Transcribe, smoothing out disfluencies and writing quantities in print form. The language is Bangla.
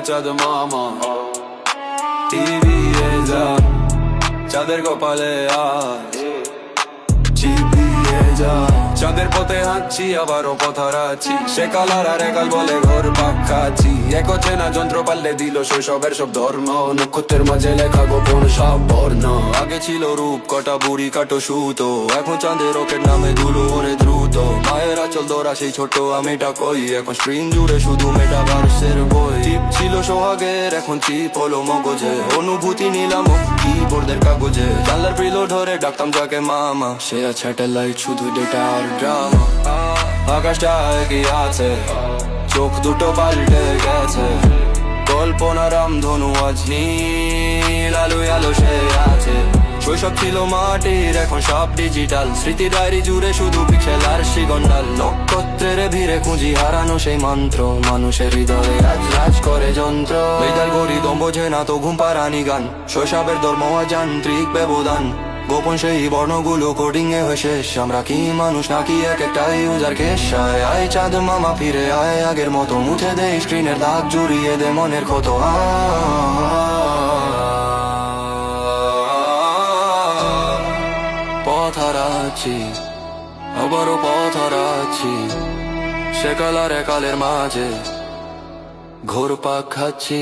চাঁদ মামা টিভি যা চাঁদের কপালে আজ চিপিয়ে যা চাঁদের পথে হাঁটছি আবারও পথ হারাচ্ছি সে কালার আর একাল বলে ঘর পাকাচ্ছি এক চেনা যন্ত্র পাল্লে দিল শৈশবের সব ধর্ম নক্ষত্রের মাঝে লেখা গোপন সব বর্ণ আগে ছিল রূপ কটা বুড়ি কাটো সুতো এখন চাঁদের রকেট নামে ধুলো ওরে দ্রুত মায়ের আচল ধরা সেই ছোট আমিটা কই এখন স্ক্রিন জুড়ে শুধু মেটাভার্সের বই চিপ ছিল সোহাগের এখন চিপ হলো মগজে অনুভূতি নিলাম কিবোর্ডের কাগজে জানলার প্রিলো ধরে ডাকতাম যাকে মামা সে স্যাটেলাইট শুধু ডেটা আর ড্রামা আকাশটা কি আছে চোখ দুটো পাল্টে গেছে কল্পনার রামধনু আজ নীল আলো আলো সে আছে শৈশব ছিল মাটির এখন সব ডিজিটাল স্মৃতি ডায়েরি জুড়ে শুধু পিক্সেল আর শিগন্ডাল নক্ষত্রের ভিড়ে খুঁজি হারানো সেই মন্ত্র মানুষের হৃদয়ে আজ রাজ করে যন্ত্র বেদাল গড়ি দম বোঝে না তো ঘুম পাড়ানি গান শৈশবের ধর্ম যান্ত্রিক ব্যবধান গোপন সেই বর্ণগুলো কোডিং এ হয়ে শেষ আমরা কি মানুষ নাকি এক একটা ইউজার কেশ আয় চাঁদ মামা ফিরে আয় আগের মতো মুছে দে স্ক্রিনের দাগ জুড়িয়ে দে মনের ক্ষত পথ হারাচ্ছি আবারও পথ হারাচ্ছি সে কালার একালের মাঝে ঘোর পাক খাচ্ছি